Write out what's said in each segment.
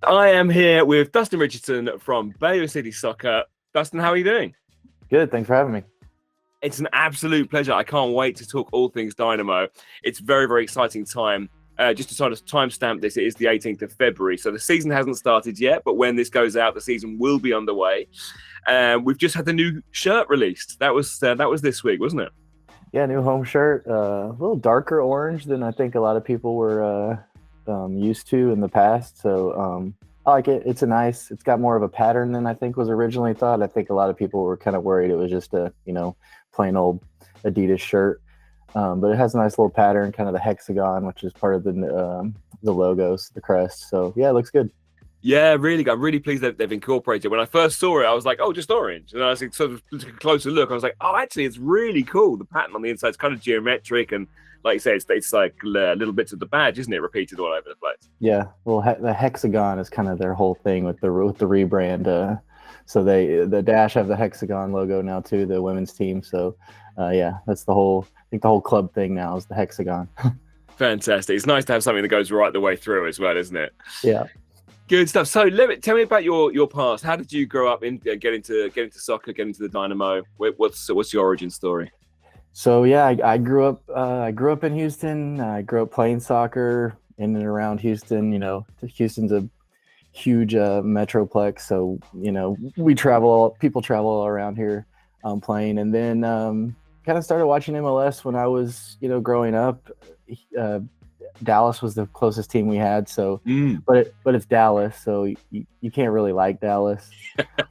I am here with Dustyn Richardson from Bayou City Soccer. Dustin, how are you doing? Good. Thanks for having me. It's an absolute pleasure. I can't wait to talk all things Dynamo. It's very, very exciting time. Just to sort of timestamp this, it is the 18th of February. So the season hasn't started yet, but when this goes out, the season will be underway. We've just had the new shirt released. That was this week, wasn't it? Yeah, new home shirt. A little darker orange than I think a lot of people were used to in the past. So I like it. It's got more of a pattern than I think was originally thought. I think a lot of people were kind of worried it was just a, plain old Adidas shirt. But it has a nice little pattern, kind of the hexagon, which is part of the logos, the crest. So yeah, it looks good. Yeah, really. I'm really pleased that they've incorporated. When I first saw it, I was like, oh, just orange. And I was sort of took a closer look. I was like, oh, actually, it's really cool. The pattern on the inside is kind of geometric. And like you say, it's like little bits of the badge, isn't it? Repeated all over the place. Yeah. Well, the hexagon is kind of their whole thing with the rebrand. So the Dash have the hexagon logo now too, the women's team. So yeah, that's the whole club thing now is the hexagon. Fantastic. It's nice to have something that goes right the way through as well, isn't it? Yeah. Good stuff. So tell me about your past. How did you grow up and get into soccer, get into the Dynamo? What's your origin story? So yeah, I grew up in Houston. I grew up playing soccer in and around Houston. Houston's a huge metroplex, so people travel all around here playing. And then kind of started watching MLS when I was growing up. Dallas was the closest team we had, so but it's Dallas, so you can't really like Dallas.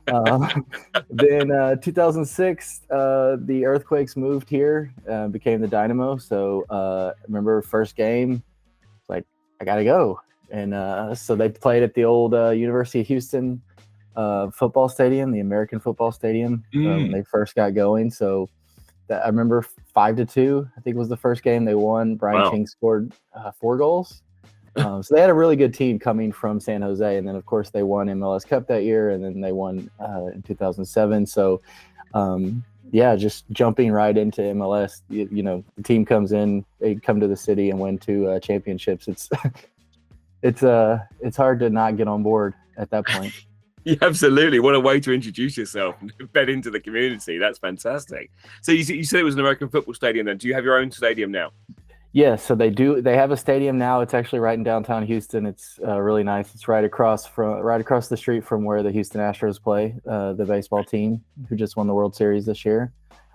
Then 2006, the Earthquakes moved here, became the Dynamo. So remember first game, like I gotta go, and so they played at the old University of Houston football stadium, the American Football Stadium, when they first got going. So I remember 5-2, I think was the first game they won. Brian Ching scored 4 goals. So they had a really good team coming from San Jose. And then, of course, they won MLS Cup that year, and then they won in 2007. So, yeah, just jumping right into MLS. The team comes in, they come to the city and win 2 championships. It's hard to not get on board at that point. Yeah, absolutely. What a way to introduce yourself and bed into the community. That's fantastic. So you said it was an American football stadium then. Do you have your own stadium now? Yeah, so they do. They have a stadium now. It's actually right in downtown Houston. It's really nice. It's right across the street from where the Houston Astros play, the baseball team who just won the World Series this year.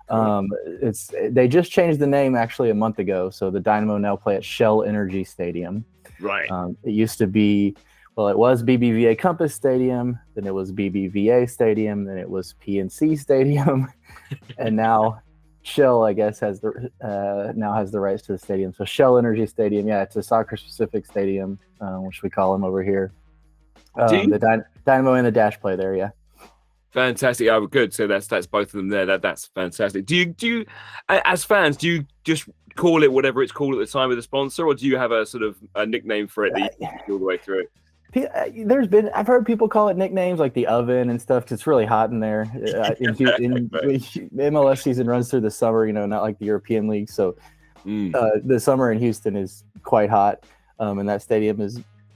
Cool. They just changed the name actually a month ago. So the Dynamo now play at Shell Energy Stadium. Right. It used to be. Well, it was BBVA Compass Stadium, then it was BBVA Stadium, then it was PNC Stadium, and now Shell, I guess, has the rights to the stadium. So Shell Energy Stadium, yeah, it's a soccer-specific stadium, which we call them over here. The Dynamo and the Dash play there, yeah. Fantastic. Oh, good. So that's both of them there. That's fantastic. Do you, as fans, do you just call it whatever it's called at the time of the sponsor, or do you have a sort of a nickname for it that you can all the way through it? I've heard people call it nicknames like the oven and stuff because it's really hot in there. MLS season runs through the summer, not like the European League. So the summer in Houston is quite hot, and that stadium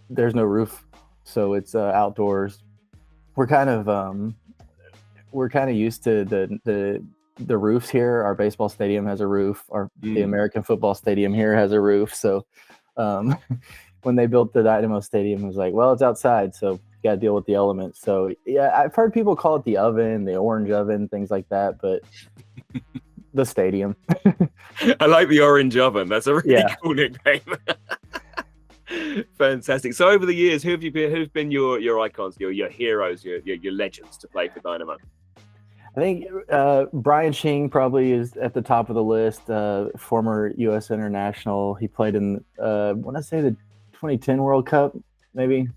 there's no roof, so it's outdoors. We're kind of used to the roofs here. Our baseball stadium has a roof. The American football stadium here has a roof. So. When they built the Dynamo Stadium, it was like, well, it's outside, so you got to deal with the elements. So, yeah, I've heard people call it the oven, the orange oven, things like that, but the stadium. I like the orange oven. That's a really cool nickname. Fantastic. So, over the years, who've been your icons, your heroes, your legends to play for Dynamo? I think Brian Ching probably is at the top of the list. Former U.S. international. He played in, when I say the 2010 World Cup, maybe.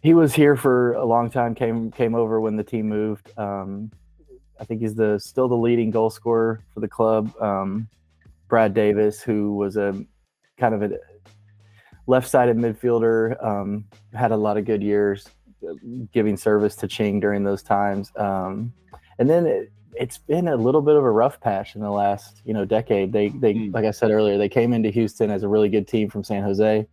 He was here for a long time. Came over when the team moved. I think he's still the leading goal scorer for the club. Brad Davis, who was a kind of a left-sided midfielder, had a lot of good years giving service to Ching during those times. And then it's been a little bit of a rough patch in the last, decade. They like I said earlier, they came into Houston as a really good team from San Jose.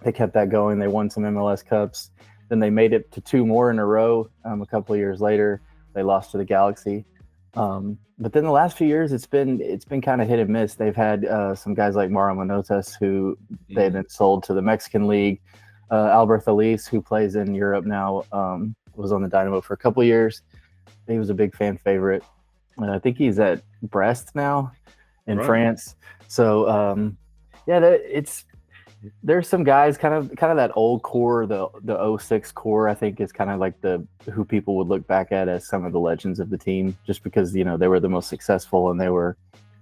They kept that going. They won some MLS Cups. Then they made it to 2 more in a row. A couple of years later, they lost to the Galaxy. But then the last few years, it's been kind of hit and miss. They've had some guys like Mauro Manotas, who they've been sold to the Mexican League. Albert Elise, who plays in Europe now, was on the Dynamo for a couple of years. He was a big fan favorite. I think he's at Brest now in France. So there's some guys kind of that old core, the 06 core, I think is kind of like who people would look back at as some of the legends of the team, just because, they were the most successful and they were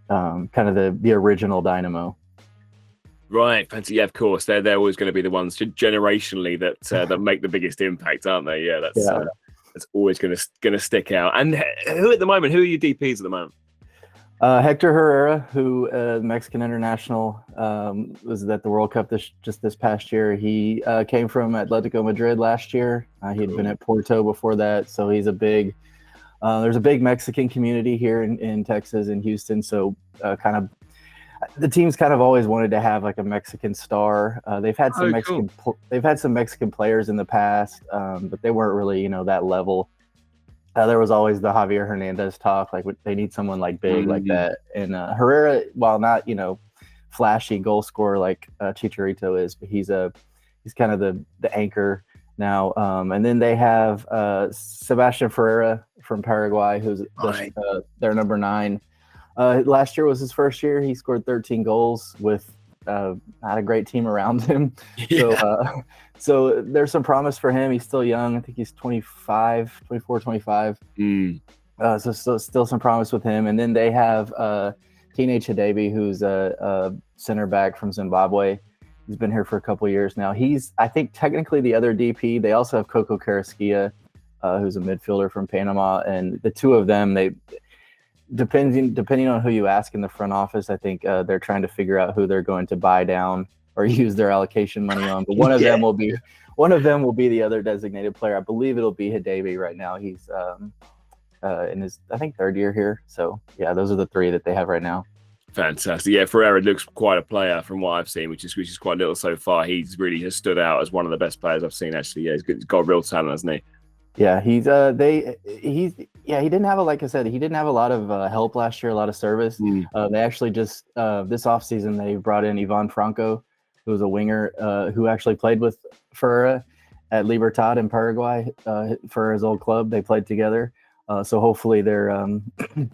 kind of the original Dynamo. Right, fancy. Yeah, of course. They're always going to be the ones generationally that make the biggest impact, aren't they? Yeah, that's always going to stick out. And who are your DPs at the moment? Hector Herrera, who Mexican international, was at the World Cup this past year. He came from Atletico Madrid last year. He'd been at Porto before that, so he's there's a big Mexican community here in Texas, in Houston. So the team's kind of always wanted to have like a Mexican star. They've had some Mexican players in the past, but they weren't really that level. There was always the Javier Hernandez talk, like they need someone like big like that. And Herrera, while not flashy goal scorer like Chicharito is, but he's kind of the anchor now. And then they have Sebastian Ferreira from Paraguay, who's their number 9. Last year was his first year. He scored 13 goals with not a great team around him. Yeah. So there's some promise for him. He's still young. I think he's 24, 25. So still some promise with him. And then they have Teenage Hidebi, who's a center back from Zimbabwe. He's been here for a couple of years now. He's, I think, technically the other DP. They also have Coco Carrasquilla, who's a midfielder from Panama. And the two of them, depending on who you ask in the front office, I think they're trying to figure out who they're going to buy down or use their allocation money on. But one of them will be the other designated player. I believe it'll be Hidebi right now. He's in his, I think, 3rd year here. So yeah, those are the 3 that they have right now. Fantastic. Yeah, Ferreira looks quite a player from what I've seen, which is quite little so far. He's really has stood out as one of the best players I've seen, actually. Yeah, he's got real talent, hasn't he? Yeah, he didn't have like I said, he didn't have a lot of help last year, a lot of service. They actually just this offseason they brought in Ivan Franco, who was a winger who actually played with Ferreira at Libertad in Paraguay for his old club. They played together. So hopefully they're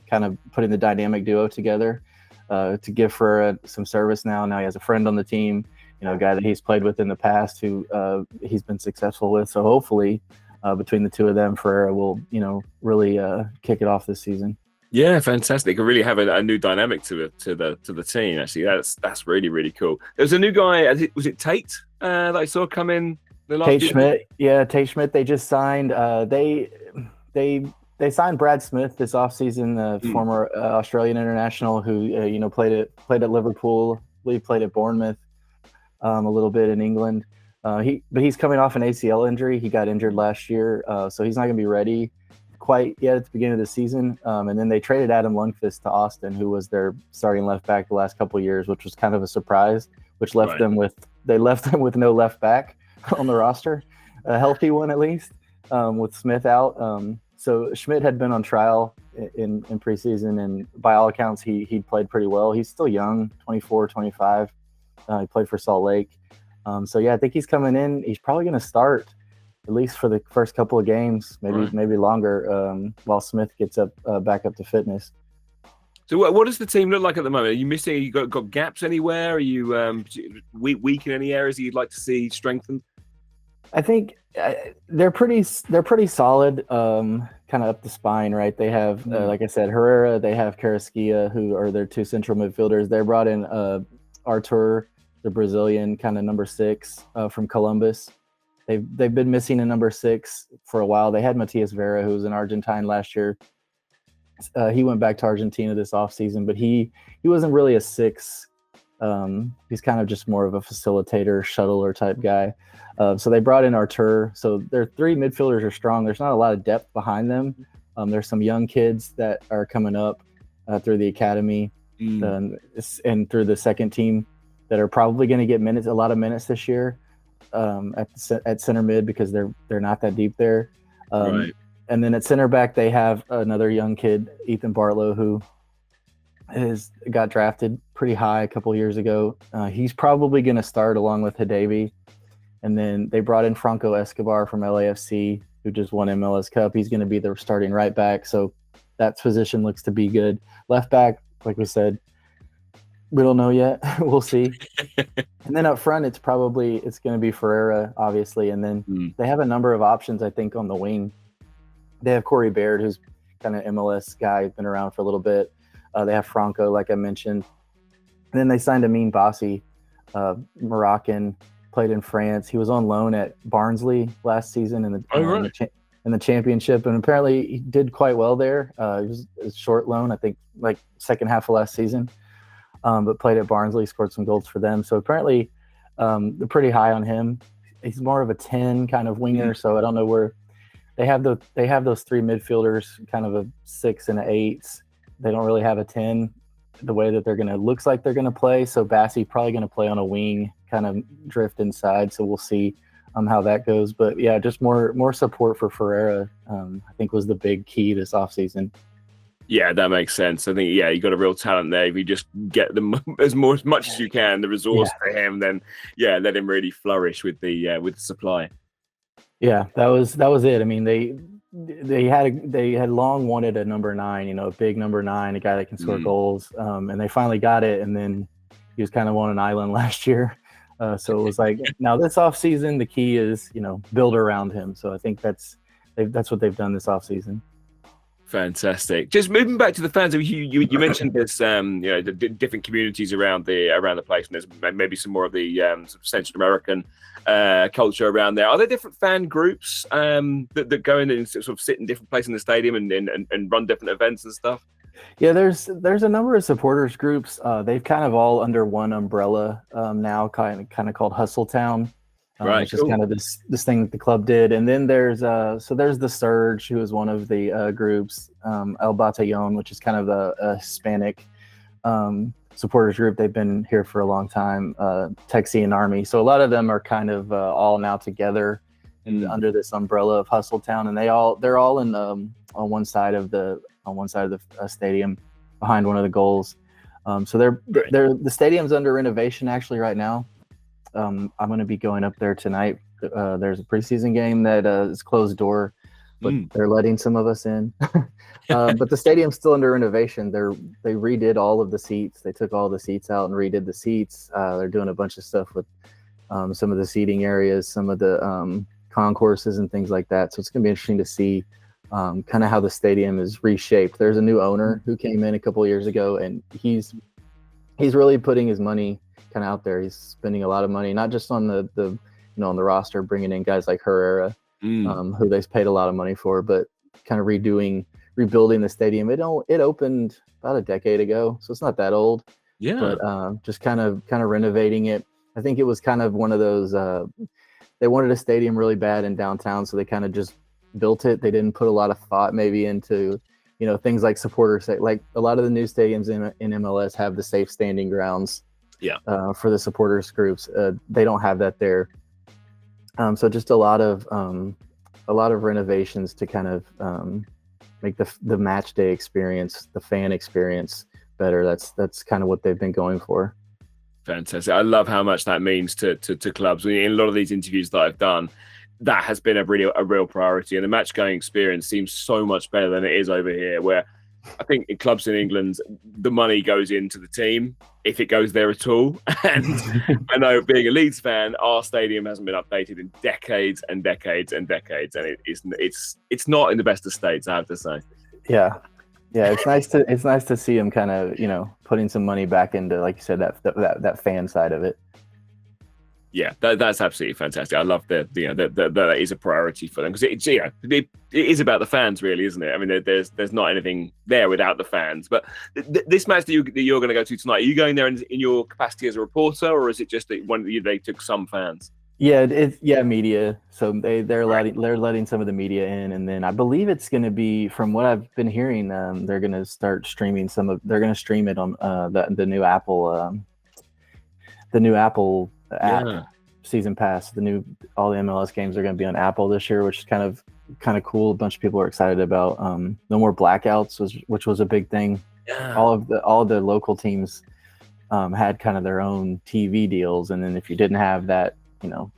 kind of putting the dynamic duo together to give Ferreira some service now. Now he has a friend on the team, a guy that he's played with in the past who he's been successful with. So hopefully between the two of them, Ferreira will, really kick it off this season. Yeah, fantastic. It really have a new dynamic to the team. Actually, that's really, really cool. There was a new guy. Was it Tate that I saw come in? Tate Schmidt. Yeah, Tate Schmidt. They just signed. They signed Brad Smith this offseason, former Australian international who played at Liverpool. I believe played at Bournemouth a little bit in England. But he's coming off an ACL injury. He got injured last year, so he's not going to be ready quite yet at the beginning of the season. And then they traded Adam Lundqvist to Austin, who was their starting left back the last couple of years, which was kind of a surprise, which left them with no left back on the roster, a healthy one at least, with Smith out. So Schmidt had been on trial in preseason, and by all accounts, he played pretty well. He's still young, 24, 25. He played for Salt Lake. So yeah, I think he's coming in. He's probably going to start at least for the first couple of games, maybe longer, while Smith gets back up to fitness. So what does the team look like at the moment? Are you missing? You got gaps anywhere? Are you weak in any areas that you'd like to see strengthened? I think they're pretty solid, kind of up the spine, right? They have, like I said, Herrera. They have Carrasquilla, who are their 2 central midfielders. They brought in Artur, the Brazilian kind of number 6 from Columbus. They've been missing a number 6 for a while. They had Matias Vera, who was an Argentine last year. He went back to Argentina this offseason, but he wasn't really a 6. He's kind of just more of a facilitator, shuttler type guy. So they brought in Artur. So their 3 midfielders are strong. There's not a lot of depth behind them. There's some young kids that are coming up through the academy and through the second team that are probably going to get a lot of minutes this year. at center mid because they're not that deep there. Right. And then at center back, they have another young kid, Ethan Bartlow, who got drafted pretty high a couple years ago. He's probably going to start along with Hidebe. And then they brought in Franco Escobar from LAFC, who just won MLS Cup. He's going to be the starting right back. So that position looks to be good. Left back, like we said, we don't know yet. We'll see. And then up front, it's going to be Ferreira, obviously. And then they have a number of options, I think, on the wing. They have Corey Baird, who's kind of MLS guy, been around for a little bit. They have Franco, like I mentioned. And then they signed Amin Bassi, Moroccan, played in France. He was on loan at Barnsley last season in the championship, and apparently he did quite well there. It was a short loan, I think, like second half of last season, but played at Barnsley, scored some goals for them. So apparently they're pretty high on him. He's more of a 10 kind of winger, so I don't know where they have those three midfielders, kind of a 6 and an 8. They don't really have a 10 the way that looks like they're going to play. So Bassi probably going to play on a wing, kind of drift inside. So we'll see how that goes. But yeah, just more support for Ferreira, I think was the big key this offseason. Yeah, that makes sense. I think, you got a real talent there. If you just get them as much as you can, the resource for him, then let him really flourish with the supply. Yeah, that was it. I mean, they had long wanted a number 9, a big number 9, a guy that can score goals, and they finally got it. And then he was kind of on an island last year, so it was like now this offseason the key is build around him. So I think that's what they've done this offseason. Fantastic. Just moving back to the fans, you mentioned this, the different communities around the place, and there's maybe some more of the sort of Central American culture around there. Are there different fan groups that go in and sort of sit in different places in the stadium and run different events and stuff? Yeah, there's a number of supporters groups. They've kind of all under one umbrella now, kind of called Hustle Town. Right, which is kind of this thing that the club did. And then there's the Surge, who is one of the groups, El Batallon, which is kind of a Hispanic supporters group. They've been here for a long time, Texian Army. So a lot of them are kind of all now together under this umbrella of Hustle Town, and they're all in on one side of the stadium behind one of the goals. So the stadium's under renovation actually right now. I'm going to be going up there tonight. There's a preseason game that is closed door, but they're letting some of us in. But the stadium's still under renovation. They redid all of the seats. They took all the seats out and redid the seats. They're doing a bunch of stuff with some of the seating areas, some of the concourses and things like that. So it's going to be interesting to see kind of how the stadium is reshaped. There's a new owner who came in a couple of years ago, and he's really putting his money kind of out there. He's spending a lot of money, not just on the on the roster, bringing in guys like Herrera, who they've paid a lot of money for, but kind of rebuilding the stadium. It opened about a decade ago, so it's not that old. Yeah. But just kind of renovating it. I think it was kind of one of those. They wanted a stadium really bad in downtown, so they kind of just built it. They didn't put a lot of thought maybe into things like supporters. Like a lot of the new stadiums in MLS have the safe standing grounds. Yeah. For the supporters groups, they don't have that there. So just a lot of renovations to kind of make the match day experience, the fan experience better. That's kind of what they've been going for. Fantastic. I love how much that means to clubs. In a lot of these interviews that I've done, that has been a real priority, and the match going experience seems so much better than it is over here, where I think in clubs in England, the money goes into the team, if it goes there at all. And I know, being a Leeds fan, our stadium hasn't been updated in decades and decades and decades, and it's not in the best of states, I have to say. Yeah, it's nice to see them kind of putting some money back into, like you said, that fan side of it. Yeah, that's absolutely fantastic. I love that is a priority for them, because it is about the fans, really, isn't it? I mean, there's not anything there without the fans. But this match that you're going to go to tonight, are you going there in your capacity as a reporter, or is it just that they took some fans? Yeah, media. So they're letting some of the media in, and then I believe it's going to be, from what I've been hearing, they're going to start streaming they're going to stream it on the new Apple. The new Apple app. Yeah. season pass. All the MLS games are going to be on Apple this year, which is kind of cool. A bunch of people are excited about. No more blackouts, which was a big thing. Yeah. All of the local teams had kind of their own TV deals, and then if you didn't have that,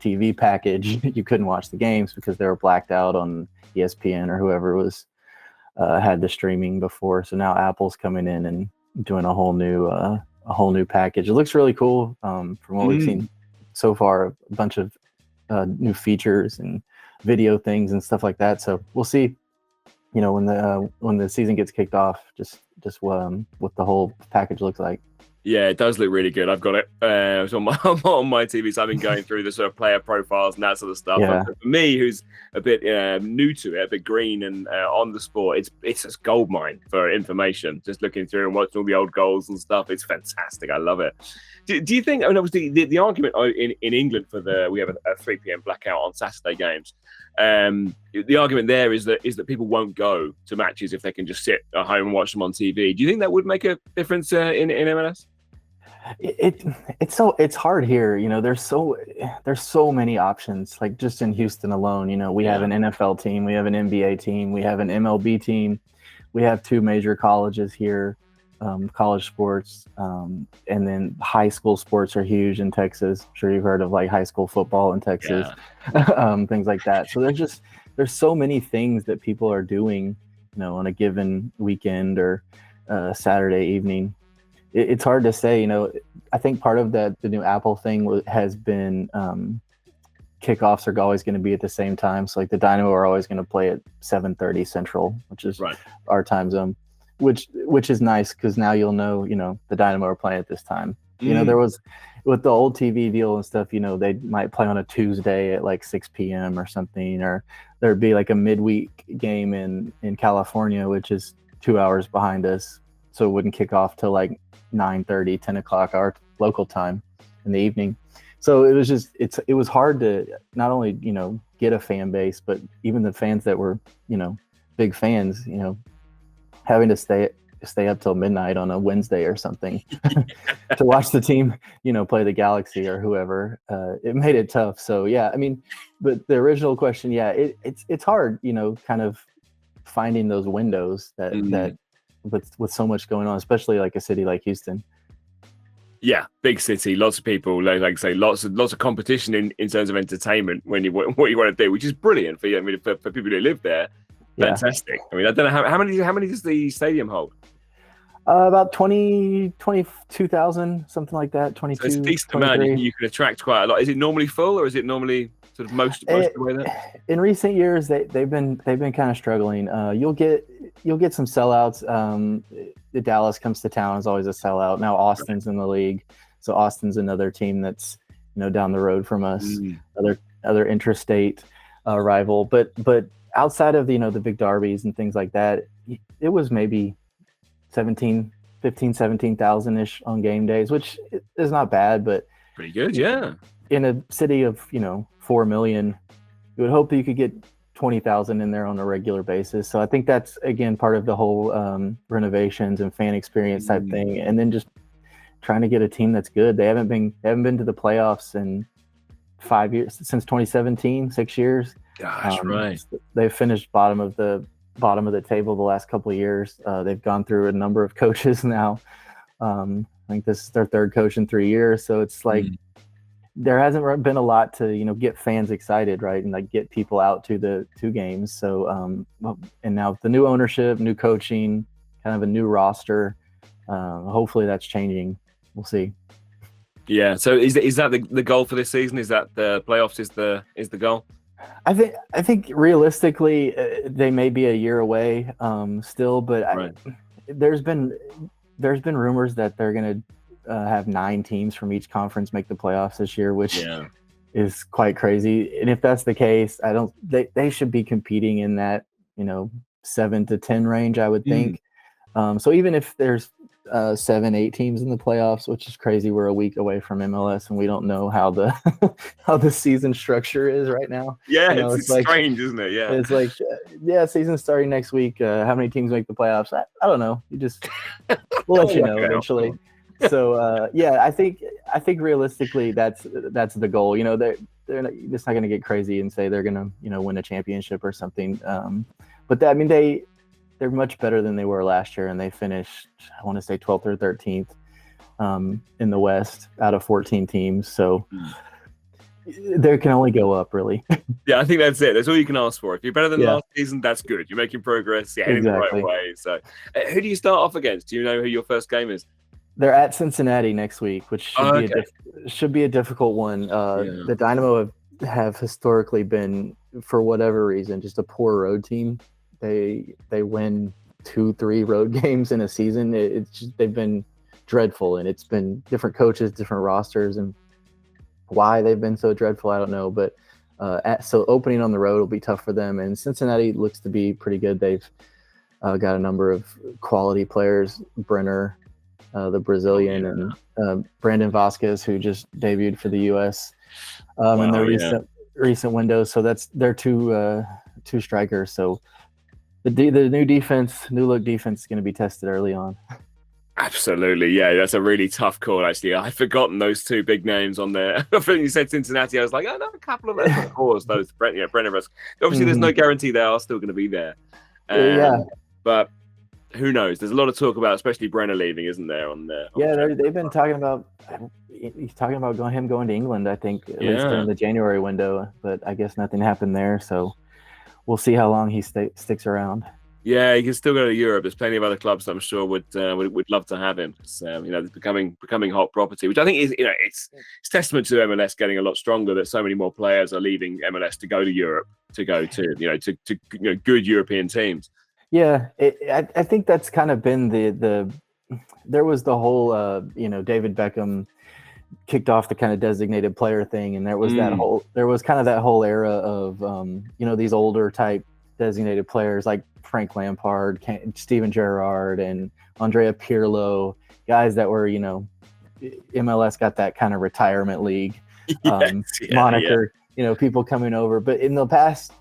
TV package, you couldn't watch the games because they were blacked out on ESPN or whoever was had the streaming before. So now Apple's coming in and doing a whole new package. It looks really cool. From what we've seen so far, a bunch of new features and video things and stuff like that. So we'll see, when the season gets kicked off, just what the whole package looks like. Yeah, it does look really good. I've got it. It's on my TV, so I've been going through the sort of player profiles and that sort of stuff. Yeah. For me, who's a bit new to it, a bit green and on the sport, it's a gold mine for information. Just looking through and watching all the old goals and stuff, it's fantastic. I love it. Do you think? I mean, obviously, the argument in England we have a 3 p.m. blackout on Saturday games. The argument there is that people won't go to matches if they can just sit at home and watch them on TV. Do you think that would make a difference in MLS? It's hard here. There's so many options. Like just in Houston alone, we have an NFL team, we have an NBA team, we have an MLB team, we have 2 major colleges here, college sports, and then high school sports are huge in Texas. I'm sure you've heard of like high school football in Texas, things like that. So there's so many things that people are doing, on a given weekend or Saturday evening. It's hard to say. I think part of the new Apple thing has been kickoffs are always going to be at the same time. So like the Dynamo are always going to play at 7:30 Central, which is our time zone, which is nice because now you'll know, the Dynamo are playing at this time. There was with the old TV deal and stuff, they might play on a Tuesday at like 6 p.m. or something, or there'd be like a midweek game in California, which is 2 hours behind us. So it wouldn't kick off till like 9:30, 10 o'clock our local time in the evening. So it was hard to not only, get a fan base, but even the fans that were, big fans, having to stay up till midnight on a Wednesday or something to watch the team, play the Galaxy or whoever. It made it tough. So yeah, I mean, but the original question, it's hard, kind of finding those windows that with so much going on, especially like a city like Houston. Yeah, big city, lots of people, like I say, lots of competition in terms of entertainment what you want to do, which is brilliant for you. I mean, for people who live there, fantastic. I mean, I don't know how many does the stadium hold? About 22,000, something like that. 22. So it's a decent amount. You can attract quite a lot. Is it normally full, or is it normally sort of most of the way there? In recent years, they've been kind of struggling. You'll get some sellouts. The Dallas comes to town is always a sellout. Now Austin's in the league, so Austin's another team that's down the road from us. Other interstate rival, but outside of the big derbies and things like that, it was maybe 17,000 ish on game days, which is not bad, but pretty good. Yeah, in a city of 4 million, you would hope that you could get 20,000 in there on a regular basis. So I think that's again part of the whole renovations and fan experience type thing, and then just trying to get a team that's good. They haven't been to the playoffs in 5 years, since 2017, 6 years. Gosh, right. They've finished bottom of the table the last couple of years. They've gone through a number of coaches now. I think this is their 3rd coach in 3 years. So it's like there hasn't been a lot to get fans excited, right, and like get people out to the 2 games. So and now with the new ownership, new coaching, kind of a new roster, hopefully that's changing. We'll see. Yeah. So is that the goal for this season? Is that the playoffs is the goal? I think realistically they may be a year away still, but there's been rumors that they're going to have 9 teams from each conference make the playoffs this year, which is quite crazy. And if that's the case, they should be competing in that 7 to 10 range, I would think. So even if there's 7-8 teams in the playoffs, which is crazy, we're a week away from MLS and we don't know how the season structure is right now. It's like, strange, isn't it? It's like season's starting next week. How many teams make the playoffs? I don't know. We'll let you know eventually. Yeah, I think realistically that's the goal. They're just not going to get crazy and say they're going to win a championship or something. But I mean they're much better than they were last year, and they finished, I want to say, 12th or 13th in the West out of 14 teams. So they can only go up, really. Yeah, I think that's it. That's all you can ask for. If you're better than Yeah. last season, that's good. You're making progress. You're heading the Exactly. right way. So, who do you start off against? Do you know who your first game is? They're at Cincinnati next week, which should be a difficult one. The Dynamo have historically been, for whatever reason, just a poor road team. They win 2-3 road games in a season. They've been dreadful, and it's been different coaches, different rosters, and why they've been so dreadful, I don't know. But so opening on the road will be tough for them. And Cincinnati looks to be pretty good. They've got a number of quality players, Brenner, the Brazilian, and Brandon Vasquez, who just debuted for the U.S. In their recent window. So that's their two strikers. So the new look defense is going to be tested early on. Absolutely, yeah, that's a really tough call. Actually, I'd forgotten those two big names on there. I think you said Cincinnati. I was like, another couple of them. Of course, those Brenner. Obviously, there's no guarantee they are still going to be there. But who knows? There's a lot of talk about, especially Brenner leaving, isn't there? They've been talking about. He's talking about going to England, I think, at least during the January window. But I guess nothing happened there, so we'll see how long he sticks around. Yeah, he can still go to Europe. There's plenty of other clubs that I'm sure would love to have him. It's, it's becoming hot property, which I think is it's testament to MLS getting a lot stronger, that so many more players are leaving MLS to go to Europe, to go to good European teams. Yeah, I think that's kind of been there was the whole David Beckham kicked off the kind of designated player thing, and there was that whole era of these older type designated players like Frank Lampard, Steven Gerrard, and Andrea Pirlo, guys that were, MLS got that kind of retirement league moniker, people coming over. But in the past,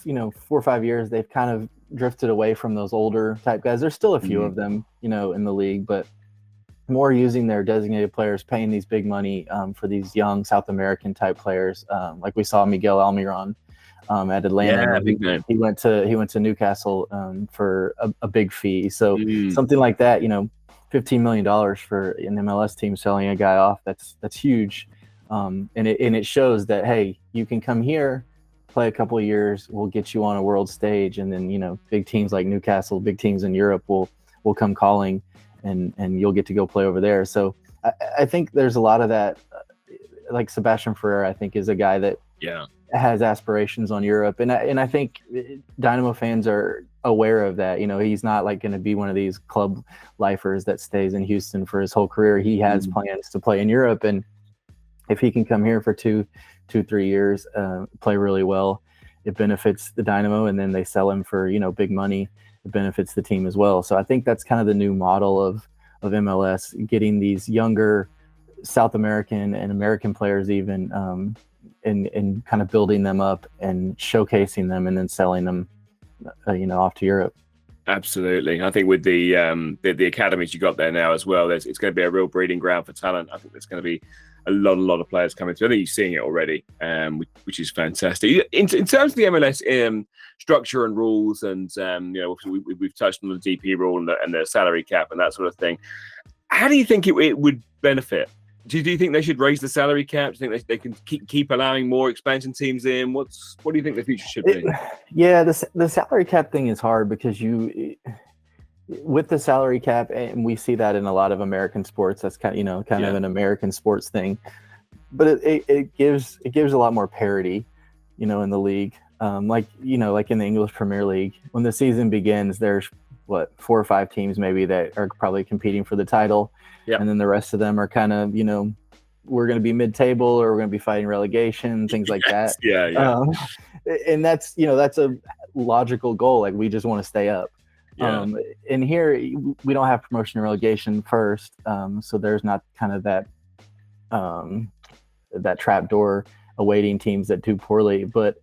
4 or 5 years, they've kind of drifted away from those older type guys. There's still a few of them, in the league, but more using their designated players, paying these big money for these young South American type players, like we saw Miguel Almiron at Atlanta. He went to Newcastle for a big fee. So something like that, $15 million for an MLS team selling a guy off, that's huge. And it shows that, hey, you can come here, play a couple of years, we'll get you on a world stage, and then big teams like Newcastle, big teams in Europe will come calling, and you'll get to go play over there. So I think there's a lot of that. Like Sebastian Ferrer, I think, is a guy that has aspirations on Europe, and I think Dynamo fans are aware of that. He's not like going to be one of these club lifers that stays in Houston for his whole career. He has plans to play in Europe, and if he can come here for 2-3 years, play really well, it benefits the Dynamo, and then they sell him for big money. It benefits the team as well. So I think that's kind of the new model of MLS, getting these younger South American and American players even, and kind of building them up and showcasing them, and then selling them, off to Europe. Absolutely. I think with the academies you got there now as well, it's going to be a real breeding ground for talent. I think there's going to be a lot of players coming through. I think you're seeing it already, which is fantastic. In terms of the MLS structure and rules, and we've touched on the DP rule and the salary cap and that sort of thing. How do you think it would benefit? Do you think they should raise the salary cap? Do you think they can keep allowing more expansion teams in? What do you think the future should be? The salary cap thing is hard, because with the salary cap, and we see that in a lot of American sports, that's kind of an American sports thing, but it gives a lot more parity, in the league. Like in the English Premier League, when the season begins, there's 4 or 5 teams maybe that are probably competing for the title. And then the rest of them are kind of, we're going to be mid-table, or we're going to be fighting relegation, things like that. And that's a logical goal. Like, we just want to stay up. And here we don't have promotion and relegation first. So there's not kind of that trap door awaiting teams that do poorly. But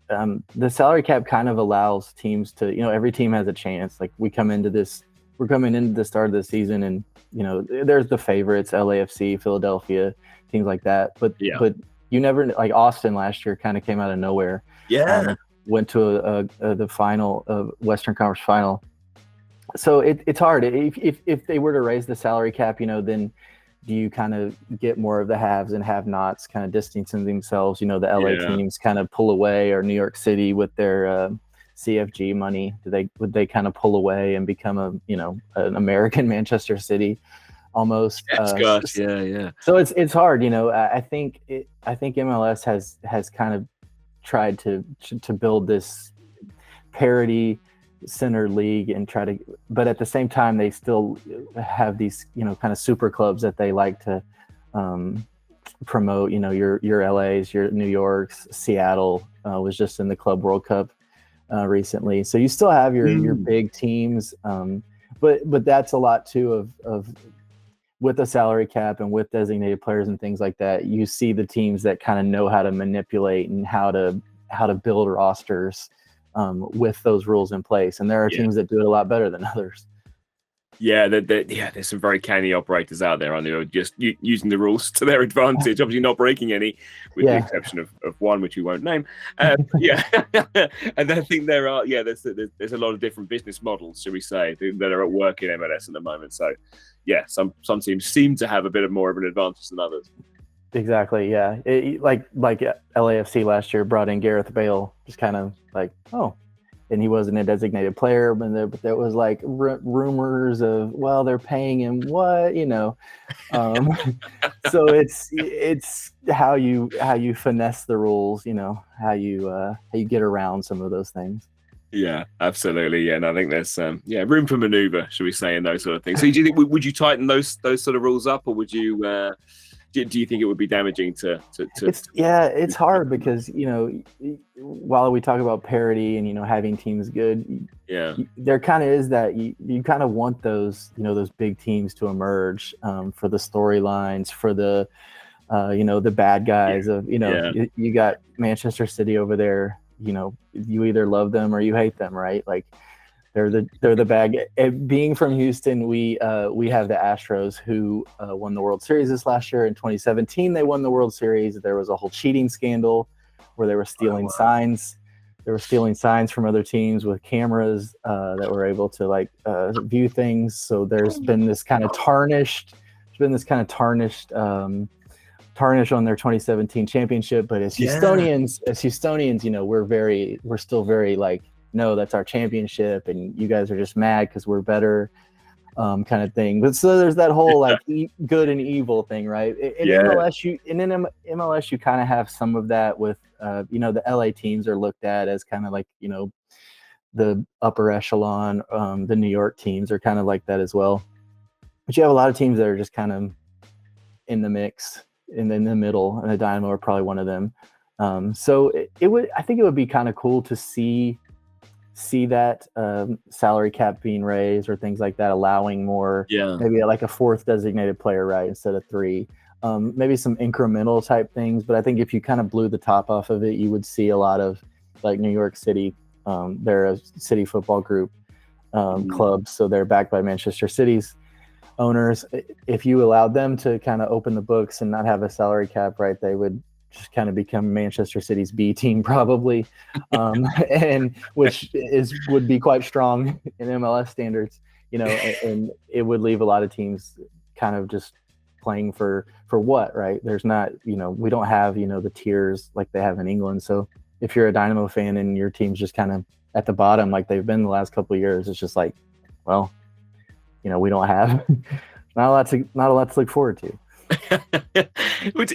the salary cap kind of allows teams to, every team has a chance. Like, we come into this we're coming into the start of the season, and there's the favorites, LAFC, Philadelphia, teams like that. But you never, like Austin last year kind of came out of nowhere. Yeah. Went to the final of Western Conference final. So it's hard. If they were to raise the salary cap, then do you kind of get more of the haves and have-nots kind of distancing themselves? The LA teams kind of pull away, or New York City with their CFG money. Would they kind of pull away and become an American Manchester City almost? Yeah. So it's hard. I think MLS has kind of tried to build this parity center league and but at the same time they still have these kind of super clubs that they like to promote. Your LA's, your New York's, Seattle was just in the Club World Cup recently, so you still have your big teams, but that's a lot too of with the salary cap and with designated players and things like that. You see the teams that kind of know how to manipulate and how to build rosters with those rules in place, and there are teams that do it a lot better than others. There's some very canny operators out there, aren't there, just using the rules to their advantage, obviously not breaking any, with the exception of one which we won't name. And I think there are there's a lot of different business models, shall we say, that are at work in MLS at the moment. So some teams seem to have a bit more of an advantage than others. Exactly. Yeah. Like LAFC last year brought in Gareth Bale, just kind of like, and he wasn't a designated player, but there was like rumors of, well, they're paying him what, so it's how you finesse the rules, how you get around some of those things. Yeah, absolutely. Yeah, and I think there's room for maneuver, should we say, in those sort of things. So do you think, would you tighten those sort of rules up, or would you do you think it would be damaging to it's hard because while we talk about parity and having teams good, there kind of is that you kind of want those those big teams to emerge for the storylines, for the the bad guys of you got Manchester City over there, you either love them or you hate them, right? Like they're the bad. Being from Houston, we have the Astros, who won the World Series this last year. In 2017, they won the World Series. There was a whole cheating scandal where they were stealing signs. They were stealing signs from other teams with cameras that were able to view things. So there's been this kind of tarnish on their 2017 championship. But as Houstonians, we're still very like, no, that's our championship, and you guys are just mad because we're better, kind of thing. But so there's that whole good and evil thing, right? In MLS, you kind of have some of that with, the LA teams are looked at as kind of like, the upper echelon. The New York teams are kind of like that as well. But you have a lot of teams that are just kind of in the mix, in the middle, and the Dynamo are probably one of them. So I think it would be kind of cool to see that salary cap being raised or things like that, allowing more, maybe like a fourth designated player, right, instead of three. Maybe some incremental type things, but I think if you kind of blew the top off of it, you would see a lot of like New York City. They're a city football group club, so they're backed by Manchester City's owners. If you allowed them to kind of open the books and not have a salary cap, right, they would just kind of become Manchester City's B team probably, and which would be quite strong in MLS standards, and it would leave a lot of teams kind of just playing for what, right? There's not, we don't have, the tiers like they have in England. So if you're a Dynamo fan and your team's just kind of at the bottom like they've been the last couple of years, it's just like, well, we don't have not a lot to look forward to.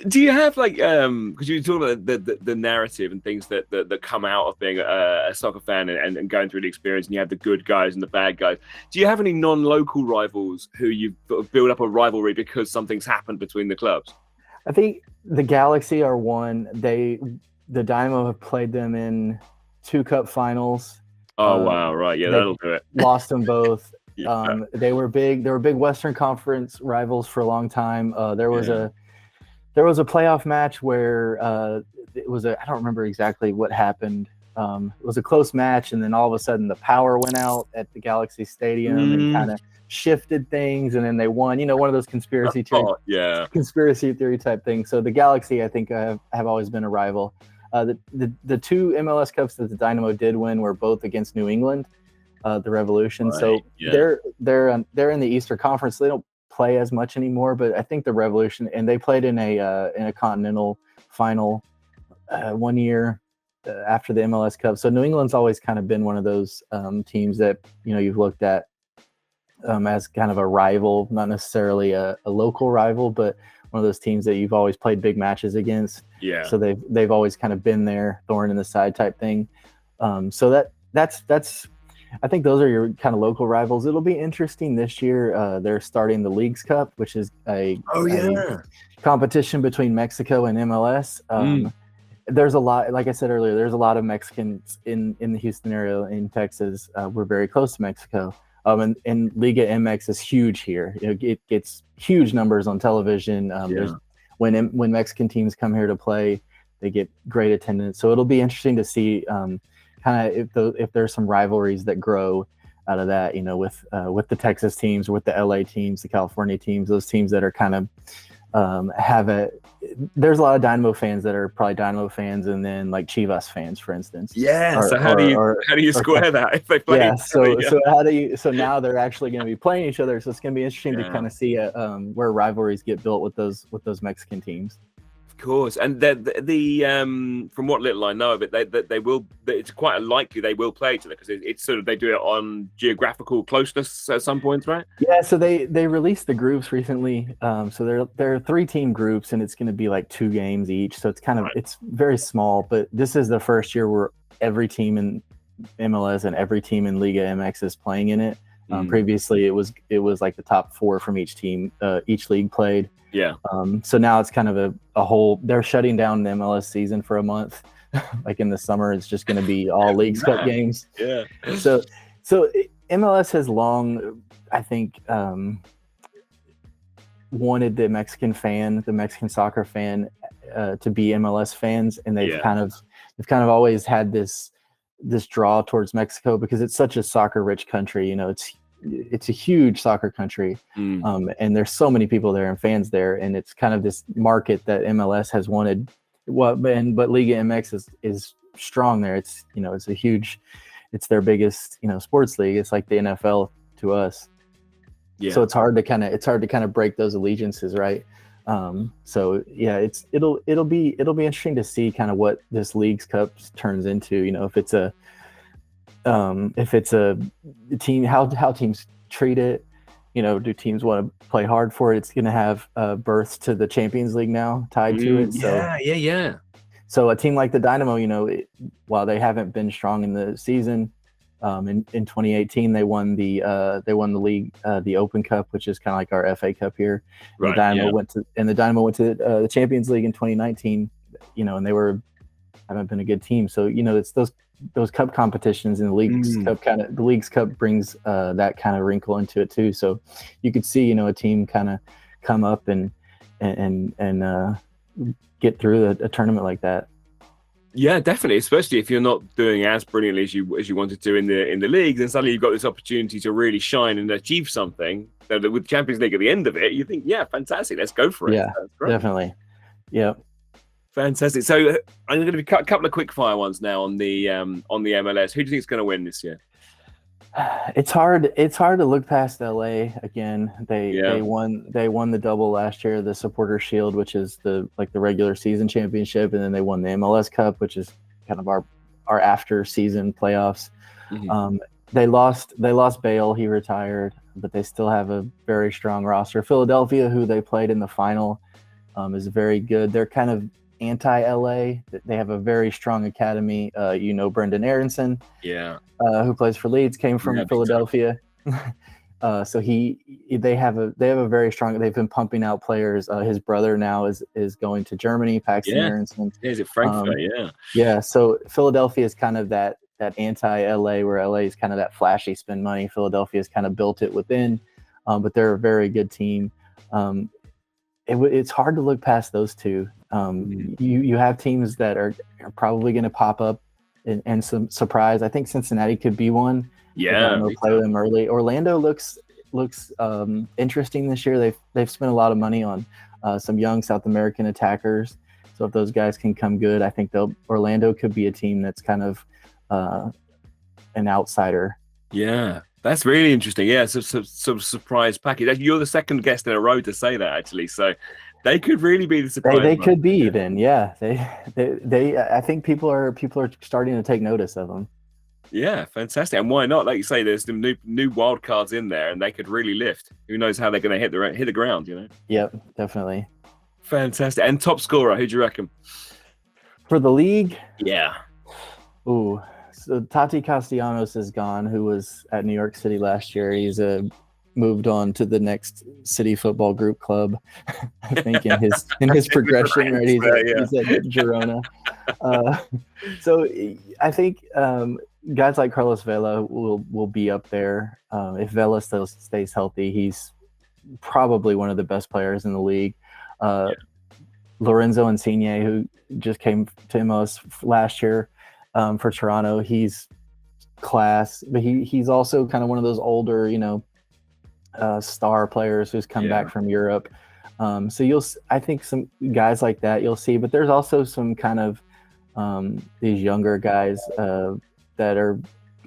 Do you have because you talk about the narrative and things that come out of being a soccer fan and going through the experience, and you have the good guys and the bad guys. Do you have any non-local rivals who you build up a rivalry because something's happened between the clubs? I think the Galaxy are one. The Dynamo have played them in 2 cup finals. Oh wow, right, yeah, that'll do it. Lost them both. They were big Western Conference rivals for a long time. There was a playoff match where it was I don't remember exactly what happened, It was a close match, and then all of a sudden the power went out at the Galaxy Stadium and kind of shifted things, and then they won. One of those conspiracy theory type things. So the Galaxy, I think, have always been a rival. The two MLS Cups that the Dynamo did win were both against New England, the Revolution. Right, so they're in the Eastern Conference. They don't play as much anymore, but I think the Revolution, and they played in a continental final 1 year after the MLS Cup. So New England's always kind of been one of those teams that you've looked at as kind of a rival, not necessarily a local rival, but one of those teams that you've always played big matches against. Yeah. So they've always kind of been there, thorn in the side type thing. So that's I think those are your kind of local rivals. It'll be interesting this year. They're starting the Leagues Cup, which is a competition between Mexico and MLS. There's a lot, like I said earlier, there's a lot of Mexicans in the Houston area, in Texas. We're very close to Mexico. And Liga MX is huge here. It gets huge numbers on television. When Mexican teams come here to play, they get great attendance. So it'll be interesting to see kind of if there's some rivalries that grow out of that. With the Texas teams, with the LA teams, the California teams, those teams that are kind of there's a lot of Dynamo fans that are probably Dynamo fans, and then like Chivas fans, for instance. Yeah. So how do you square that if they play? Yeah. So now they're actually going to be playing each other. So it's going to be interesting to kind of see where rivalries get built with those Mexican teams. Of course, and the from what little I know of it, they will. It's quite likely they will play each other because it's sort of they do it on geographical closeness at some points, right? Yeah. So they released the groups recently. So there are 3-team groups, and it's going to be like 2 games each. So it's kind of it's very small. But this is the first year where every team in MLS and every team in Liga MX is playing in it. Previously, it was like the top 4 from each team, each league played. Yeah. So now it's kind of a whole. They're shutting down the MLS season for a month. Like in the summer, it's just going to be all Leagues Cup games. Yeah. So MLS has long, I think, wanted the Mexican soccer fan, to be MLS fans, and they've kind of always had this draw towards Mexico because it's such a soccer-rich country. It's a huge soccer country, and there's so many people there and fans there, and it's kind of this market that MLS has wanted. But Liga MX is strong there. It's it's a huge, it's their biggest sports league. It's like the NFL to us. Yeah. So it's hard to kind of break those allegiances, right? So yeah, it'll be interesting to see kind of what this Leagues Cup turns into. If it's a team, how teams treat it. Do teams want to play hard for it? It's going to have berths to the Champions League now tied to it. Yeah. So a team like the Dynamo, while they haven't been strong in the season, in 2018 they won the league, the Open Cup, which is kind of like our FA Cup here. Right, the Dynamo went to the Champions League in 2019. And they haven't been a good team. So it's those cup competitions in the Leagues Cup the Leagues Cup brings that kind of wrinkle into it too. So you could see a team kind of come up and get through a tournament like that. Yeah, definitely, especially if you're not doing as brilliantly as you wanted to in the leagues, and suddenly you've got this opportunity to really shine and achieve something. So that with Champions League at the end of it, you think, yeah, fantastic, let's go for it. Yeah, definitely. Yeah. Fantastic. So I'm going to be a couple of quick fire ones now on the MLS. Who do you think is going to win this year? It's hard to look past LA again. They won the double last year, the Supporter Shield, which is the regular season championship, and then they won the MLS Cup, which is kind of our after season playoffs. Mm-hmm. They lost Bale, he retired, but they still have a very strong roster. Philadelphia, who they played in the final, is very good. They're kind of anti-LA. They have a very strong academy. Brendan Aronson, who plays for Leeds, came from Philadelphia. So they have a very strong. They've been pumping out players. His brother now is going to Germany. Paxton Aronson. Is it Frankfurt? Yeah. So Philadelphia is kind of that anti-LA, where LA is kind of that flashy spend money. Philadelphia has kind of built it within, but they're a very good team. It's hard to look past those two. You have teams that are probably going to pop up and some surprise. I think Cincinnati could be one. Yeah, Dynamo play them early. Orlando looks interesting this year. They've spent a lot of money on some young South American attackers. So if those guys can come good, I think Orlando could be a team that's kind of an outsider. Yeah, that's really interesting. Yeah, some surprise package. You're the second guest in a row to say that, actually. So they could really be the surprise. They could be then. Yeah, they. I think people are starting to take notice of them. Yeah, fantastic. And why not? Like you say, there's some new wild cards in there, and they could really lift. Who knows how they're going to hit the ground? Yep, definitely. Fantastic. And top scorer, who do you reckon? For the league? Yeah. Ooh, so Tati Castellanos is gone, who was at New York City last year. He's moved on to the next City Football Group club. I think in his progression, right? He's at Girona. So I think guys like Carlos Vela will be up there. If Vela still stays healthy, he's probably one of the best players in the league. Lorenzo Insigne, who just came to MLS last year for Toronto, he's class, but he's also kind of one of those older, star players who's come back from Europe. So I think some guys like that you'll see, but there's also some kind of these younger guys that are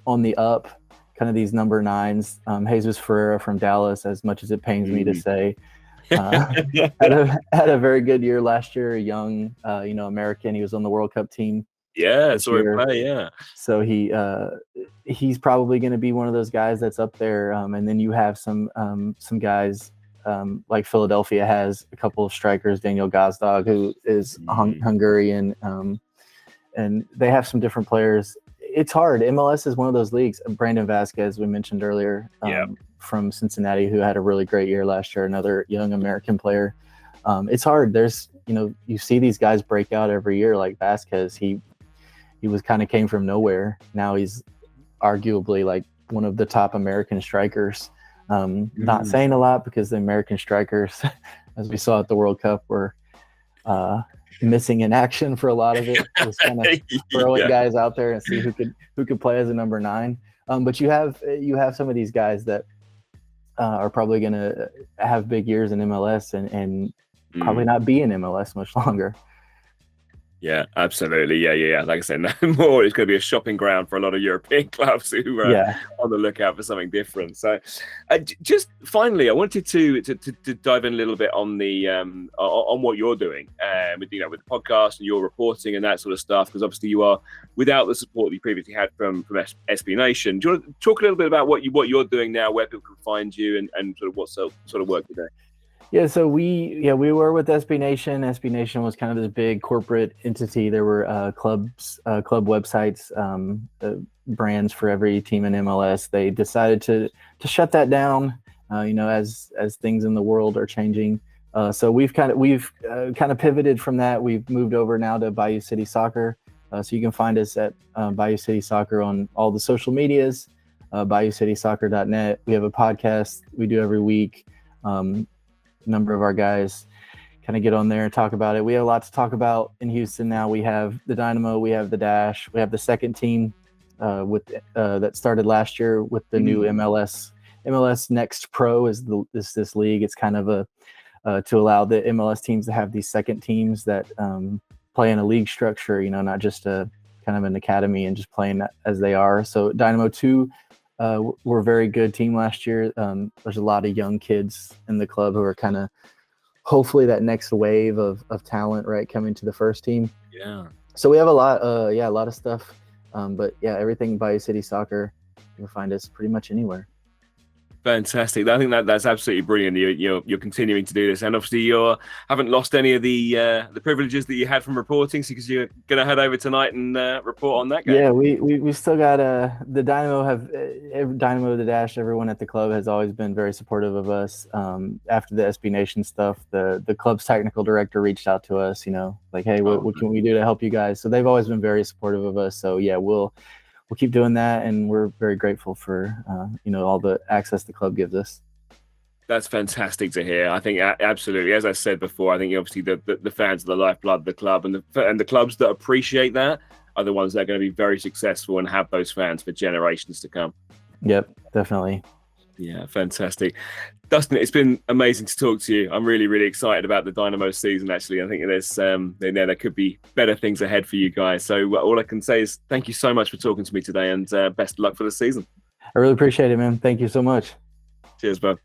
on the up, kind of these number nines. Jesus Ferreira from Dallas, as much as it pains me to say, had a very good year last year. A young, American. He was on the World Cup team. Yeah, saw him play. Yeah. So he's probably going to be one of those guys that's up there. And then you have some guys like Philadelphia has a couple of strikers. Daniel Gazdag, who is Hungarian, and they have some different players. It's hard. MLS is one of those leagues. Brandon Vasquez, we mentioned earlier, from Cincinnati, who had a really great year last year, another young American player. It's hard. There's, you see these guys break out every year, like Vasquez. He was kind of came from nowhere. Now he's arguably like one of the top American strikers. Not saying a lot because the American strikers, as we saw at the World Cup, were missing in action for a lot of it. Just kind of throwing guys out there and see who could play as a number 9. But you have some of these guys that are probably going to have big years in MLS and probably not be in MLS much longer. Yeah, absolutely. Yeah. Like I said, no more. It's going to be a shopping ground for a lot of European clubs who are on the lookout for something different. So, just finally, I wanted to dive in a little bit on the on what you're doing with the podcast and your reporting and that sort of stuff. Because obviously, you are without the support that you previously had from SB Nation. Do you want to talk a little bit about what you're doing now, where people can find you, and sort of what sort of work you're doing? Yeah, so we were with SB Nation. SB Nation was kind of this big corporate entity. There were club websites, brands for every team in MLS. They decided to shut that down, as things in the world are changing. So we've kind of pivoted from that. We've moved over now to Bayou City Soccer. So you can find us at Bayou City Soccer on all the social medias, BayouCitySoccer.net. We have a podcast we do every week. Number of our guys kind of get on there and talk about it. We have a lot to talk about in Houston now. We have the Dynamo, we have the Dash, we have the second team that started last year with the new MLS Next Pro is this league. It's kind of to allow the MLS teams to have these second teams that play in a league structure, not just a kind of an academy and just playing as they are. So Dynamo 2 were a very good team last year. There's a lot of young kids in the club who are kind of hopefully that next wave of talent, right, coming to the first team. Yeah. So we have a lot of stuff. But everything Bayou City Soccer, you can find us pretty much anywhere. Fantastic. I think that's absolutely brilliant. You're continuing to do this, and obviously you haven't lost any of the privileges that you had from reporting, because you're going to head over tonight and report on that game. Yeah, we still got the Dynamo, the Dash. Everyone at the club has always been very supportive of us. After the SB Nation stuff, the club's technical director reached out to us. Like, hey, what can we do to help you guys? So they've always been very supportive of us. So yeah, we'll keep doing that, and we're very grateful for all the access the club gives us. That's fantastic to hear. I think absolutely, as I said before, I think obviously the fans are the lifeblood of the club, and the clubs that appreciate that are the ones that are going to be very successful and have those fans for generations to come. Yep, definitely. Yeah, fantastic. Dustin, it's been amazing to talk to you. I'm really, really excited about the Dynamo season, actually. I think there could be better things ahead for you guys. So all I can say is thank you so much for talking to me today, and best of luck for the season. I really appreciate it, man. Thank you so much. Cheers, bud.